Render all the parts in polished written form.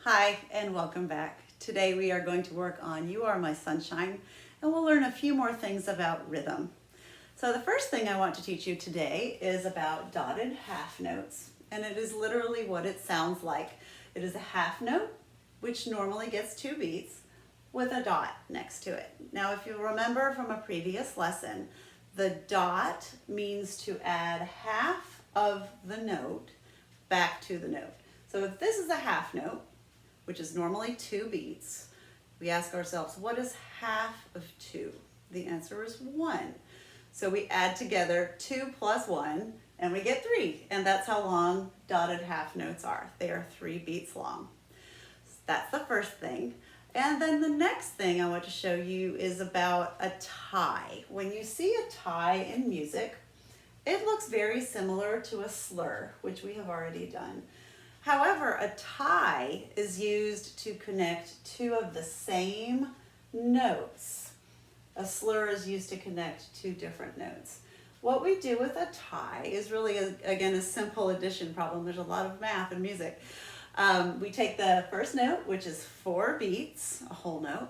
Hi, and welcome back. Today we are going to work on You Are My Sunshine, and we'll learn a few more things about rhythm. So the first thing I want to teach you today is about dotted half notes, and it is literally what it sounds like. It is a half note, which normally gets 2 beats, with a dot next to it. Now, if you remember from a previous lesson, the dot means to add half of the note back to the note. So if this is a half note, which is normally 2 beats, we ask ourselves, what is half of 2? The answer is 1. So we add together 2 plus 1, and we get 3. And that's how long dotted half notes are. They are 3 beats long. So that's the first thing. And then the next thing I want to show you is about a tie. When you see a tie in music, it looks very similar to a slur, which we have already done. However, a tie is used to connect 2 of the same notes. A slur is used to connect 2 different notes. What we do with a tie is really, again, a simple addition problem. There's a lot of math in music. We take the first note, which is 4 beats, a whole note.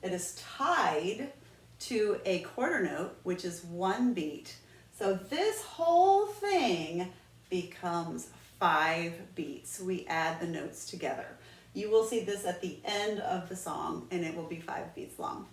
It is tied to a quarter note, which is 1 beat. So this whole thing becomes 5 beats. We add the notes together. You will see this at the end of the song, and it will be 5 beats long.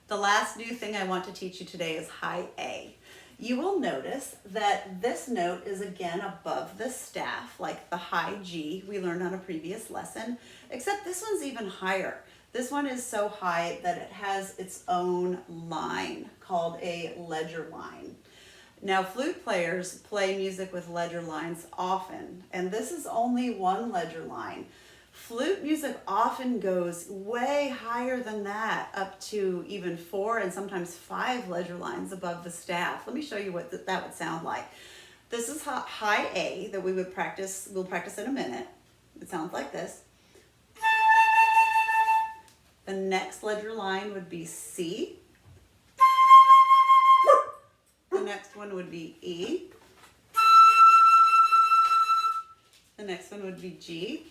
The last new thing I want to teach you today is high A. You will notice that this note is again above the staff, like the high G we learned on a previous lesson, except this one's even higher. This one is so high that it has its own line called a ledger line. Now, flute players play music with ledger lines often, and this is only 1 ledger line. Flute music often goes way higher than that, up to even 4 and sometimes 5 ledger lines above the staff. Let me show you what that would sound like. This is high A that we'll practice in a minute. It sounds like this. The next ledger line would be C. The next one would be E. The next one would be G.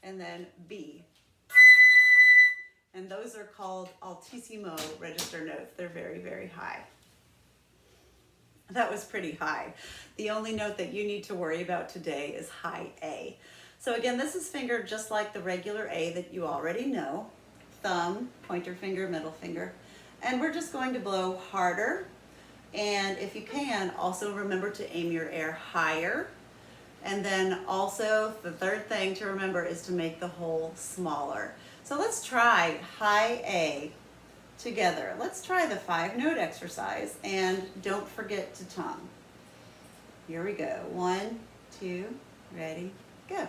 And then B. And those are called altissimo register notes. They're very, very high. That was pretty high. The only note that you need to worry about today is high A. So again, this is fingered just like the regular A that you already know. Thumb, pointer finger, middle finger. And we're just going to blow harder. And if you can, also remember to aim your air higher. And then also the third thing to remember is to make the hole smaller. So let's try high A together. Let's try the 5-note exercise, and don't forget to tongue. Here we go. 1, 2, ready, go.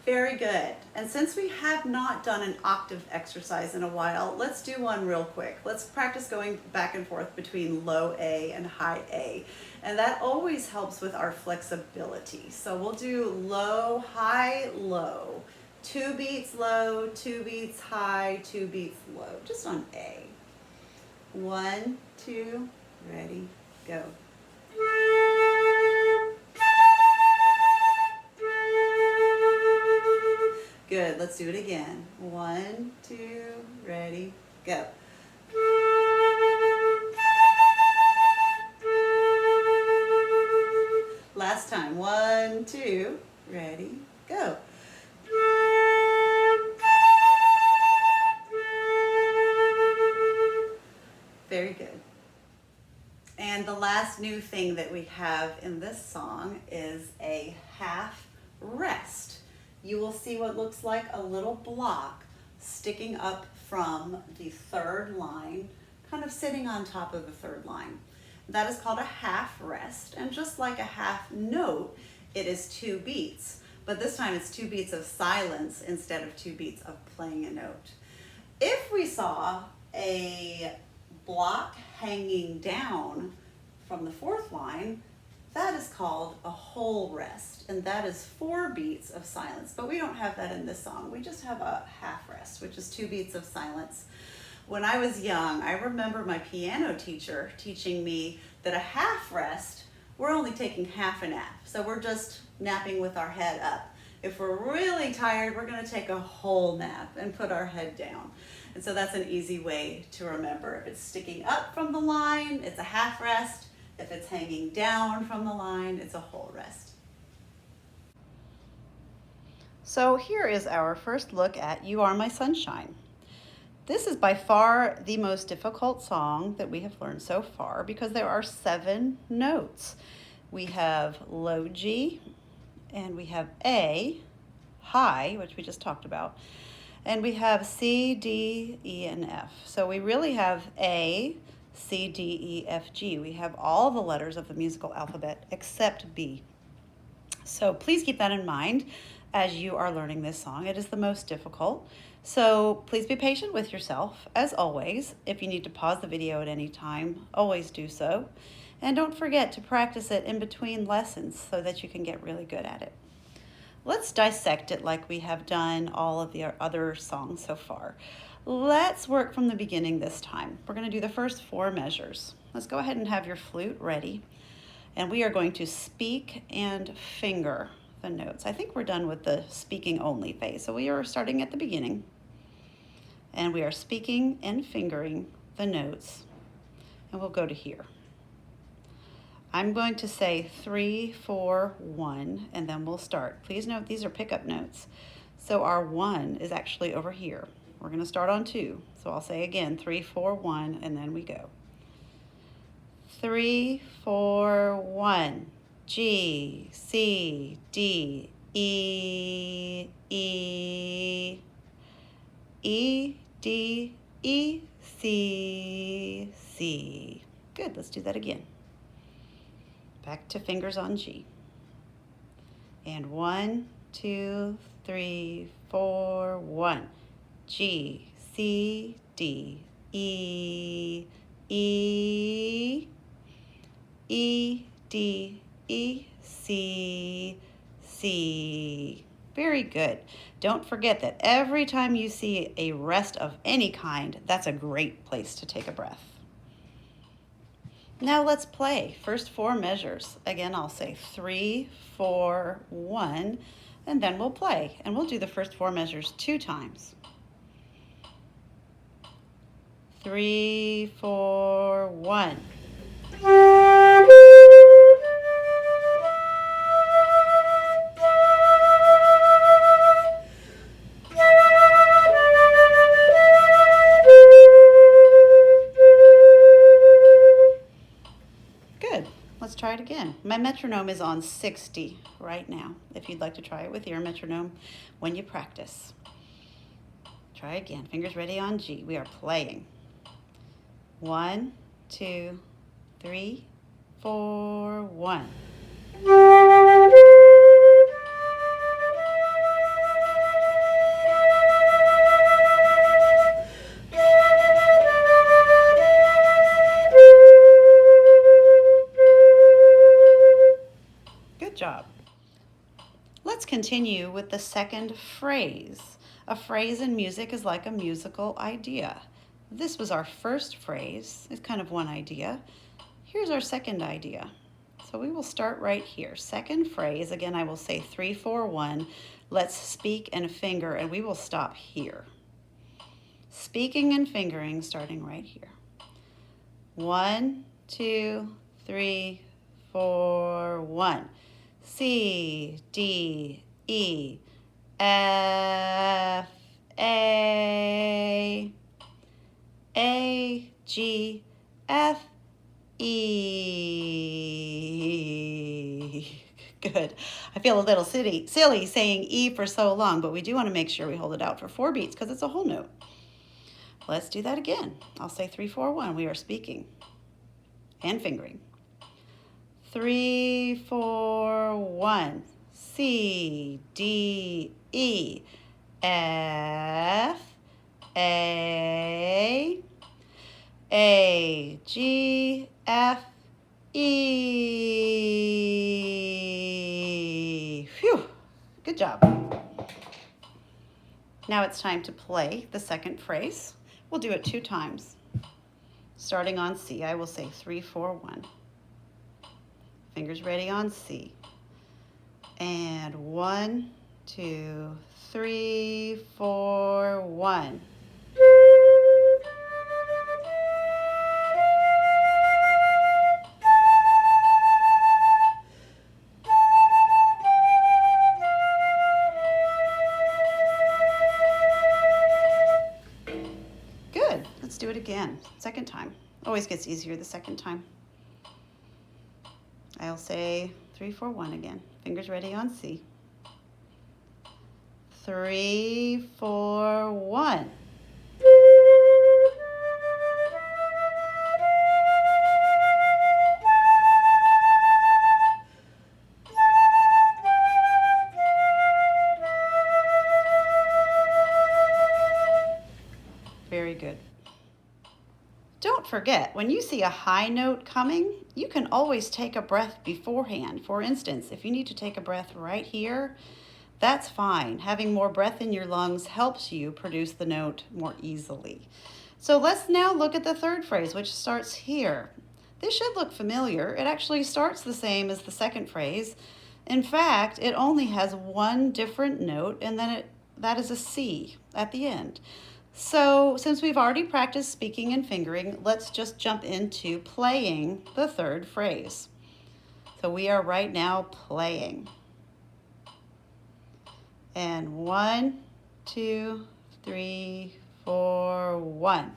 Very good. And since we have not done an octave exercise in a while, let's do one real quick. Let's practice going back and forth between low A and high A. And that always helps with our flexibility. So we'll do low, high, low. 2 beats low, 2 beats high, 2 beats low, just on A. 1, 2, ready, go. Good, let's do it again. 1, 2, ready, go. Last time. 1, 2, ready, go. Very good. And the last new thing that we have in this song is a half rest. You will see what looks like a little block sticking up from the 3rd line, kind of sitting on top of the 3rd line. That is called a half rest, and just like a half note, it is 2 beats, but this time it's 2 beats of silence instead of 2 beats of playing a note. If we saw a block hanging down from the 4th line, that is called a whole whole rest, and that is 4 beats of silence. But we don't have that in this song. We just have a half rest, which is 2 beats of silence. When I was young, I remember my piano teacher teaching me that a half rest, we're only taking half a nap. So we're just napping with our head up. If we're really tired, we're going to take a whole nap and put our head down. And so that's an easy way to remember. If it's sticking up from the line, it's a half rest. If it's hanging down from the line, it's a whole rest. So here is our first look at You Are My Sunshine. This is by far the most difficult song that we have learned so far because there are 7 notes. We have low G, and we have A, high, which we just talked about, and we have C, D, E, and F. So we really have A, C, D, E, F, G. We have all the letters of the musical alphabet except B. So please keep that in mind as you are learning this song. It is the most difficult. So please be patient with yourself, as always. If you need to pause the video at any time, always do so. And don't forget to practice it in between lessons so that you can get really good at it. Let's dissect it like we have done all of the other songs so far. Let's work from the beginning this time. We're going to do the first 4 measures. Let's go ahead and have your flute ready. And we are going to speak and finger the notes. I think we're done with the speaking only phase. So we are starting at the beginning. And we are speaking and fingering the notes. And we'll go to here. I'm going to say 3, 4, 1, and then we'll start. Please note these are pickup notes. So our 1 is actually over here. We're going to start on 2. So I'll say again 3, 4, 1, and then we go. 3, 4, 1. G, C, D, E, E, E, D, E, C, C. Good, let's do that again. Back to fingers on G. And 1, 2, 3, 4, 1. G, C, D, E, E, E, D, E, C, C. Very good. Don't forget that every time you see a rest of any kind, that's a great place to take a breath. Now let's play. First 4 measures. Again, I'll say 3, 4, 1, and then we'll play. And we'll do the first 4 measures 2 times. 3, 4, 1. Good. Let's try it again. My metronome is on 60 right now, if you'd like to try it with your metronome when you practice. Try again. Fingers ready on G. We are playing. 1, 2, 3, 4, 1. Good job. Let's continue with the second phrase. A phrase in music is like a musical idea. This was our first phrase. It's kind of one idea. Here's our second idea. So we will start right here. Second phrase, again, I will say 3, 4, 1. Let's speak and finger, and we will stop here. Speaking and fingering, starting right here. 1, 2, 3, 4, 1. C, D, E, F, A, G, F, E. Good. I feel a little silly saying E for so long, but we do want to make sure we hold it out for 4 beats because it's a whole note. Let's do that again. I'll say 3, 4, 1. We are speaking and fingering. 3, 4, 1. C, D, E, F, A, G, F, E. Good job. Now it's time to play the second phrase. We'll do it 2 times. Starting on C, I will say 3, 4, 1. Fingers ready on C. And 1, 2, 3, 4, 1. Good. Let's do it again. Second time. Always gets easier the second time. I'll say 3, 4, 1 again. Fingers ready on C. 3, 4, 1. Very good. Don't forget, when you see a high note coming, you can always take a breath beforehand. For instance, if you need to take a breath right here, that's fine. Having more breath in your lungs helps you produce the note more easily. So let's now look at the third phrase, which starts here. This should look familiar. It actually starts the same as the second phrase. In fact, it only has one different note, and then that is a C at the end. So since we've already practiced speaking and fingering, let's just jump into playing the third phrase. So we are right now playing. And 1, 2, 3, 4, 1.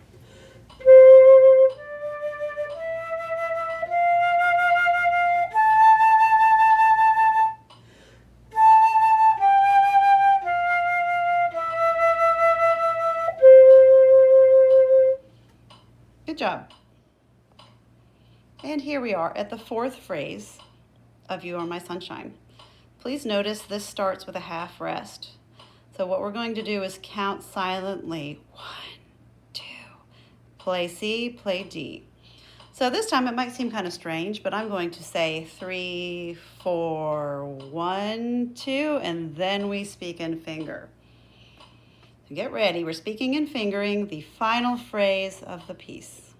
Good job. And here we are at the fourth phrase of You Are My Sunshine. Please notice this starts with a half rest. So what we're going to do is count silently. 1, 2, play C, play D. So this time it might seem kind of strange, but I'm going to say 3, 4, 1, 2, and then we speak and finger. So get ready, we're speaking and fingering the final phrase of the piece.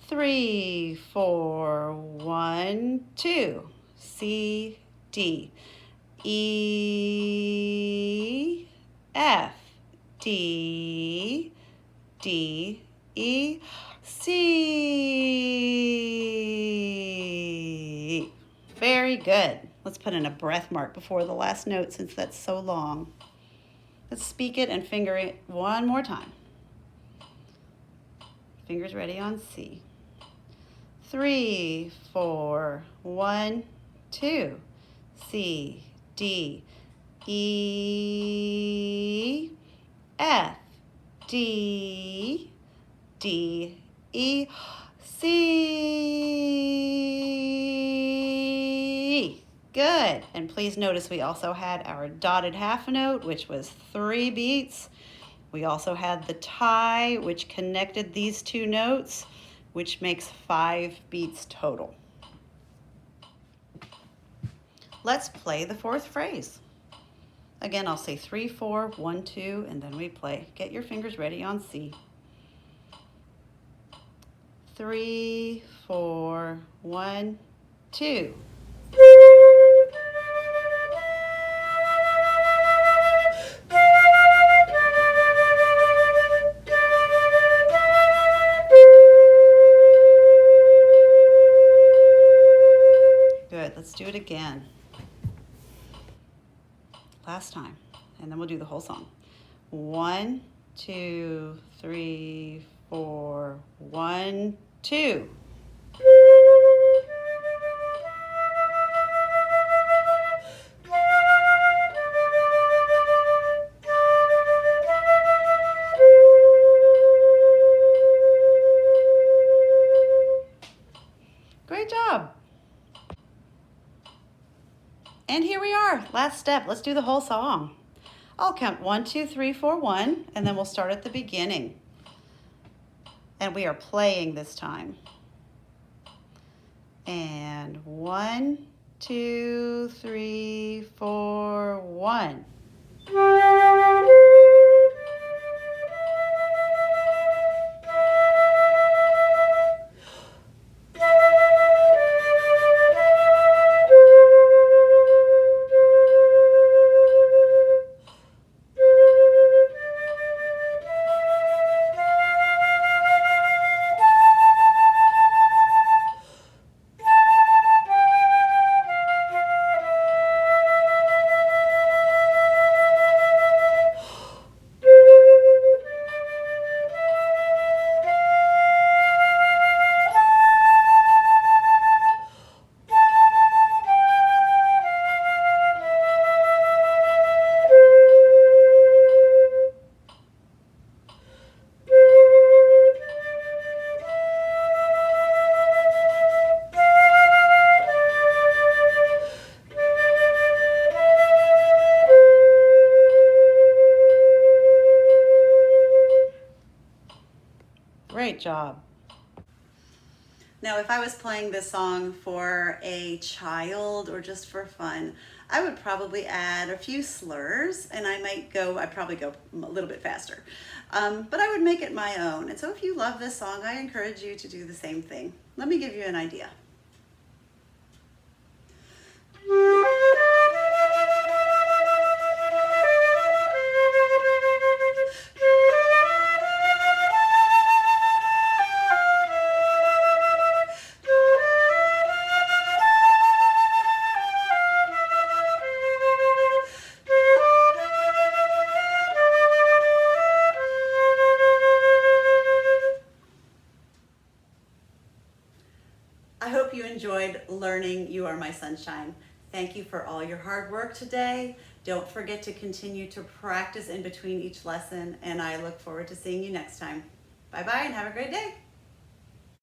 3, 4, 1, 2, C, D, E, F, D, D, E, C. Very good. Let's put in a breath mark before the last note since that's so long. Let's speak it and finger it one more time. Fingers ready on C. 3, 4, 1, 2, C, D, E, F, D, D, E, C. Good. And please notice we also had our dotted half note, which was 3 beats. We also had the tie, which connected these 2 notes, which makes 5 beats total. Let's play the fourth phrase. Again, I'll say 3, 4, 1, 2, and then we play. Get your fingers ready on C. 3, 4, 1, 2. Good, let's do it again. Last time, and then we'll do the whole song. 1, 2, 3, 4, 1, 2. Great job. And here we are, last step. Let's do the whole song. I'll count 1, 2, 3, 4, 1, and then we'll start at the beginning. And we are playing this time. And 1, 2, 3, 4, 1. Great job. Now, if I was playing this song for a child or just for fun, I would probably add a few slurs, and I'd probably go a little bit faster. But I would make it my own. And so if you love this song, I encourage you to do the same thing. Let me give you an idea. I hope you enjoyed learning You Are My Sunshine. Thank you for all your hard work today. Don't forget to continue to practice in between each lesson, and I look forward to seeing you next time. Bye-bye and have a great day.